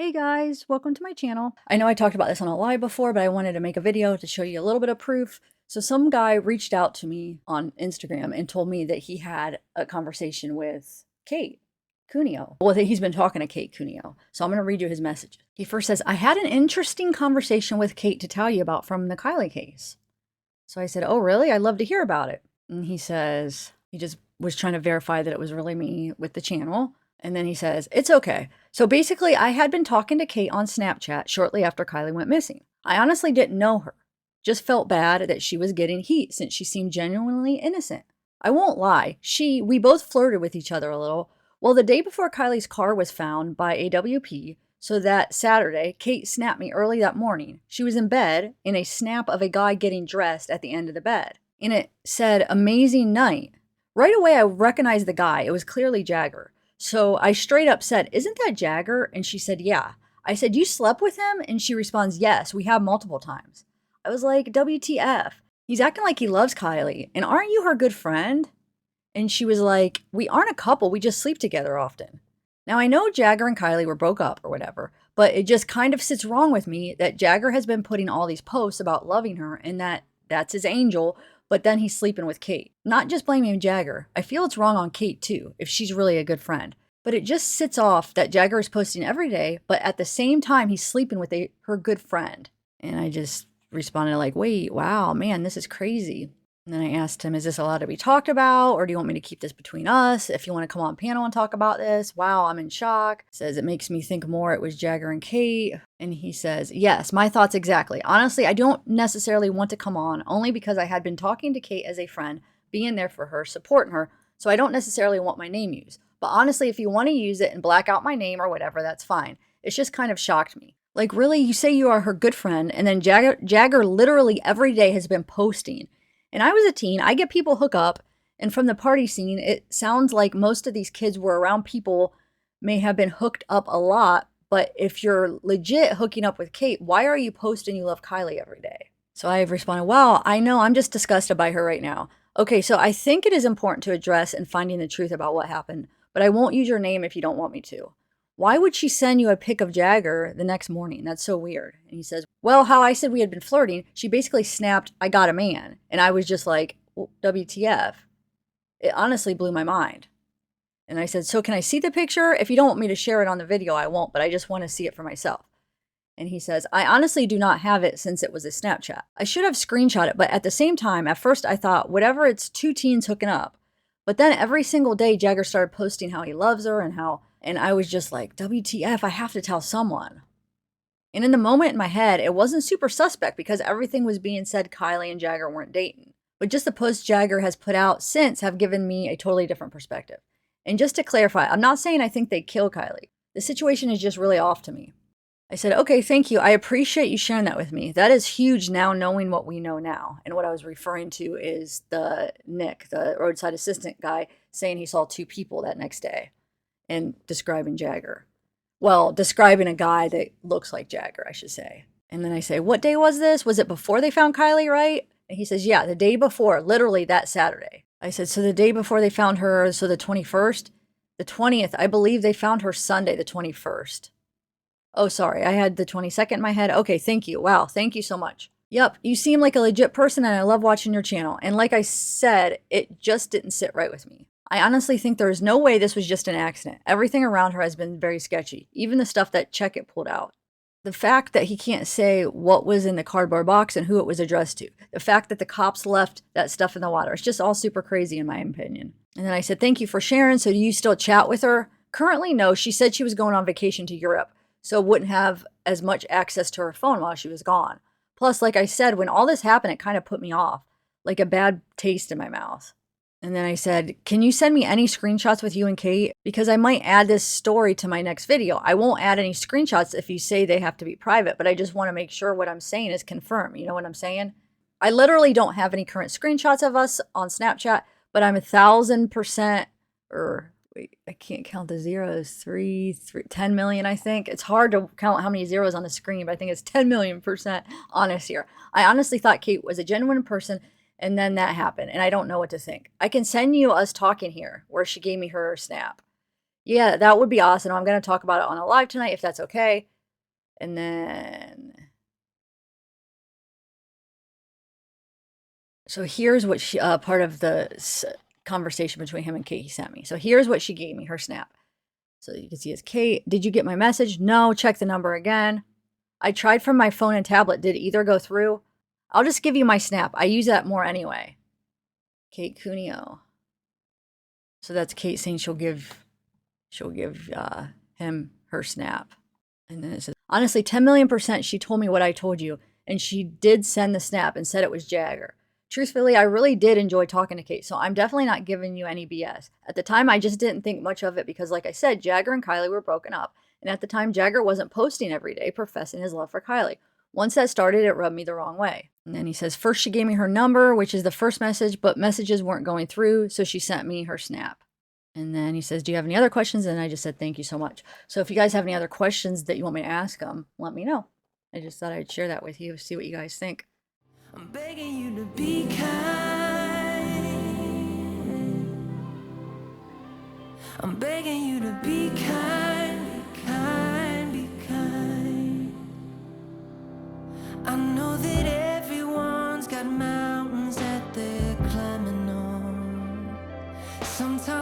Hey guys, welcome to my channel. I know I talked about this on a live before, but I wanted to make a video to show you a little bit of proof. So some guy reached out to me on Instagram and told me that he had a conversation with Kate Cuneo. Well, that he's been talking to Kate Cuneo. So I'm going to read you his message. He first says, I had an interesting conversation with Kate to tell you about from the Kiely case. So I said, oh, really? I'd love to hear about it. And he says, he just was trying to verify that it was really me with the channel. And then he says, it's okay. So basically, I had been talking to Kate on Snapchat shortly after Kiely went missing. I honestly didn't know her. Just felt bad that she was getting heat since she seemed genuinely innocent. I won't lie, we both flirted with each other a little. Well, the day before Kylie's car was found by AWP, so that Saturday, Kate snapped me early that morning. She was in bed in a snap of a guy getting dressed at the end of the bed. And it said, amazing night. Right away, I recognized the guy. It was clearly Jagger. So I straight up said, isn't that Jagger? And she said, yeah. I said, you slept with him? And she responds, yes, we have multiple times. I was like, WTF? He's acting like he loves Kiely. And aren't you her good friend? And she was like, we aren't a couple. We just sleep together often. Now, I know Jagger and Kiely were broke up or whatever, but it just kind of sits wrong with me that Jagger has been putting all these posts about loving her and that's his angel, but then he's sleeping with Kate. Not just blaming Jagger. I feel it's wrong on Kate too, if she's really a good friend. But it just sits off that Jagger is posting every day, but at the same time, he's sleeping with her good friend. And I just responded like, wait, wow, man, this is crazy. And then I asked him, is this allowed to be talked about? Or do you want me to keep this between us? If you want to come on panel and talk about this, wow, I'm in shock. Says it makes me think more it was Jagger and Kate. And he says, yes, my thoughts exactly. Honestly, I don't necessarily want to come on only because I had been talking to Kate as a friend, being there for her, supporting her. So I don't necessarily want my name used. But honestly, if you want to use it and black out my name or whatever, that's fine. It's just kind of shocked me. Like, really, you say you are her good friend, and then Jagger literally every day has been posting. And I was a teen, I get people hook up, and from the party scene, it sounds like most of these kids were around people may have been hooked up a lot, but if you're legit hooking up with Kate, why are you posting you love Kiely every day? So I have responded, well, I know, I'm just disgusted by her right now. Okay, so I think it is important to address and finding the truth about what happened, but I won't use your name if you don't want me to. Why would she send you a pic of Jagger the next morning? That's so weird. And he says, well, how I said we had been flirting, she basically snapped, I got a man. And I was just like, well, WTF? It honestly blew my mind. And I said, so can I see the picture? If you don't want me to share it on the video, I won't, but I just want to see it for myself. And he says, I honestly do not have it since it was a Snapchat. I should have screenshot it, but at the same time, at first I thought, whatever, it's two teens hooking up. But then every single day, Jagger started posting how he loves her and I was just like, WTF, I have to tell someone. And in the moment in my head, it wasn't super suspect because everything was being said Kiely and Jagger weren't dating. But just the posts Jagger has put out since have given me a totally different perspective. And just to clarify, I'm not saying I think they kill Kiely. The situation is just really off to me. I said, okay, thank you. I appreciate you sharing that with me. That is huge now, knowing what we know now. And what I was referring to is Nick, the roadside assistant guy, saying he saw two people that next day and describing Jagger. Well, describing a guy that looks like Jagger, I should say. And then I say, what day was this? Was it before they found Kiely, right? And he says, yeah, the day before, literally that Saturday. I said, so the day before they found her, so the 21st? The 20th, I believe they found her Sunday, the 21st. Oh, sorry, I had the 22nd in my head. Okay, thank you. Wow, thank you so much. Yep, you seem like a legit person and I love watching your channel. And like I said, it just didn't sit right with me. I honestly think there is no way this was just an accident. Everything around her has been very sketchy, even the stuff that Check-It pulled out. The fact that he can't say what was in the cardboard box and who it was addressed to. The fact that the cops left that stuff in the water. It's just all super crazy in my opinion. And then I said, thank you for sharing. So do you still chat with her? Currently, no. She said she was going on vacation to Europe, so wouldn't have as much access to her phone while she was gone. Plus, like I said, when all this happened, it kind of put me off, like a bad taste in my mouth. And then I said, can you send me any screenshots with you and Kate? Because I might add this story to my next video. I won't add any screenshots if you say they have to be private, but I just want to make sure what I'm saying is confirmed. You know what I'm saying? I literally don't have any current screenshots of us on Snapchat, but I'm 1,000% or wait, I can't count the zeros. 10 million, I think. It's hard to count how many zeros on the screen, but I think it's 10 million% honest here. I honestly thought Kate was a genuine person, and then that happened, and I don't know what to think. I can send you us talking here, where she gave me her snap. Yeah, that would be awesome. I'm gonna talk about it on a live tonight if that's okay. And then so here's what she part of the conversation between him and Kate he sent me. So here's what she gave me, her snap. So you can see it's Kate. Did you get my message? No, check the number again. I tried from my phone and tablet. Did either go through? I'll just give you my snap. I use that more anyway. Kate Cuneo. So that's Kate saying she'll give him her snap. And then it says, honestly, 10 million percent she told me what I told you. And she did send the snap and said it was Jagger. Truthfully, I really did enjoy talking to Kate, so I'm definitely not giving you any BS. At the time, I just didn't think much of it because, like I said, Jagger and Kiely were broken up. And at the time, Jagger wasn't posting every day professing his love for Kiely. Once that started, it rubbed me the wrong way. And then he says, first she gave me her number, which is the first message, but messages weren't going through, so she sent me her snap. And then he says, do you have any other questions? And I just said, thank you so much. So if you guys have any other questions that you want me to ask them, let me know. I just thought I'd share that with you, see what you guys think. I'm begging you to be kind. I'm begging you to be kind, be kind, be kind. I know that everyone's got mouths.